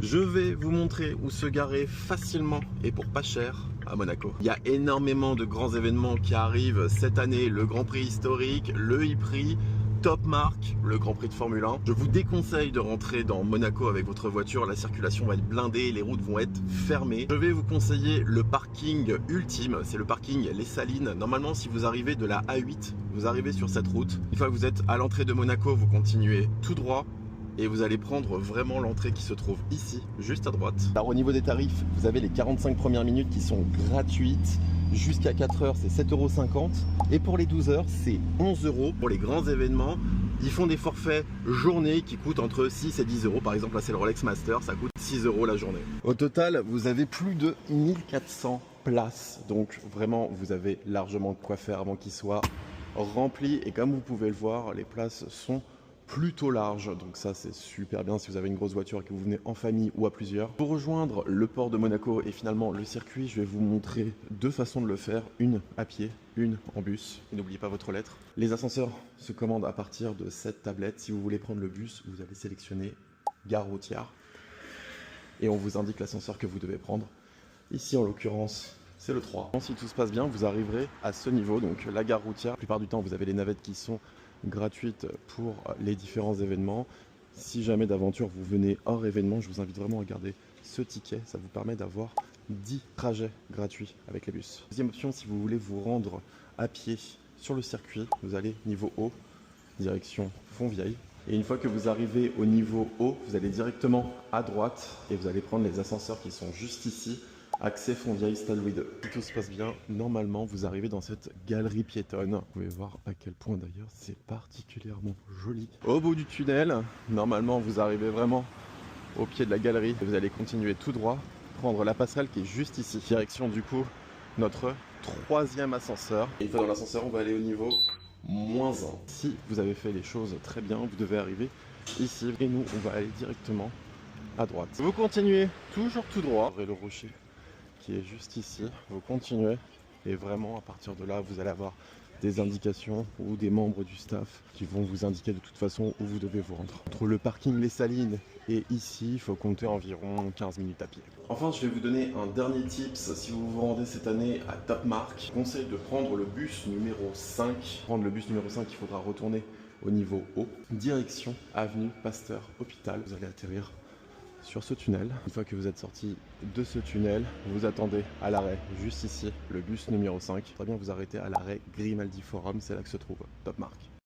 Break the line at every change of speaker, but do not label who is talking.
Je vais vous montrer où se garer facilement et pour pas cher à Monaco. Il y a énormément de grands événements qui arrivent cette année. Le Grand Prix historique, le e-prix, Top Marque, le Grand Prix de Formule 1. Je vous déconseille de rentrer dans Monaco avec votre voiture. La circulation va être blindée, les routes vont être fermées. Je vais vous conseiller le parking ultime. C'est le parking Les Salines. Normalement, si vous arrivez de la A8, vous arrivez sur cette route. Une fois que vous êtes à l'entrée de Monaco, vous continuez tout droit. Et vous allez prendre vraiment l'entrée qui se trouve ici, juste à droite. Alors au niveau des tarifs, vous avez les 45 premières minutes qui sont gratuites. Jusqu'à 4 heures, c'est 7,50 €. Et pour les 12 heures, c'est 11 €. Pour les grands événements, ils font des forfaits journée qui coûtent entre 6 et 10 €. Par exemple, là c'est le Rolex Master, ça coûte 6 € la journée. Au total, vous avez plus de 1400 places. Donc vraiment, vous avez largement de quoi faire avant qu'il soit rempli. Et comme vous pouvez le voir, les places sont plutôt large, donc ça c'est super bien si vous avez une grosse voiture et que vous venez en famille ou à plusieurs. Pour rejoindre le port de Monaco et finalement le circuit, je vais vous montrer deux façons de le faire, une à pied, une en bus. Et n'oubliez pas votre lettre. Les ascenseurs se commandent à partir de cette tablette. Si vous voulez prendre le bus, vous allez sélectionner gare routière et on vous indique l'ascenseur que vous devez prendre. Ici en l'occurrence, c'est le 3. Si tout se passe bien, vous arriverez à ce niveau, donc la gare routière. La plupart du temps, vous avez les navettes qui sont gratuites pour les différents événements. Si jamais d'aventure vous venez hors événement, je vous invite vraiment à regarder ce ticket. Ça vous permet d'avoir 10 trajets gratuits avec les bus. Deuxième option, si vous voulez vous rendre à pied sur le circuit, vous allez niveau haut, direction Fontvieille. Et une fois que vous arrivez au niveau haut, vous allez directement à droite et vous allez prendre les ascenseurs qui sont juste ici. Accès Fontvieille Stade Louis II. Si tout se passe bien, normalement vous arrivez dans cette galerie piétonne. Vous pouvez voir à quel point d'ailleurs c'est particulièrement joli. Au bout du tunnel, normalement vous arrivez vraiment au pied de la galerie. Vous allez continuer tout droit, prendre la passerelle qui est juste ici. Direction du coup notre troisième ascenseur. Et une fois dans l'ascenseur, on va aller au niveau -1. Si vous avez fait les choses très bien, vous devez arriver ici. Et nous, on va aller directement à droite. Vous continuez toujours tout droit. Et le rocher qui est juste ici, vous continuez et vraiment à partir de là vous allez avoir des indications ou des membres du staff qui vont vous indiquer de toute façon où vous devez vous rendre. Entre le parking Les Salines et ici, il faut compter environ 15 minutes à pied. Enfin, je vais vous donner un dernier tips. Si vous vous rendez cette année à Top Marque, je conseille de prendre le bus numéro 5. Pour prendre le bus numéro 5, il faudra retourner au niveau haut, direction avenue Pasteur Hôpital. Vous allez atterrir sur ce tunnel. Une fois que vous êtes sorti de ce tunnel, vous attendez à l'arrêt juste ici, le bus numéro 5. Très bien, vous arrêtez à l'arrêt Grimaldi Forum, c'est là que se trouve Top Marque.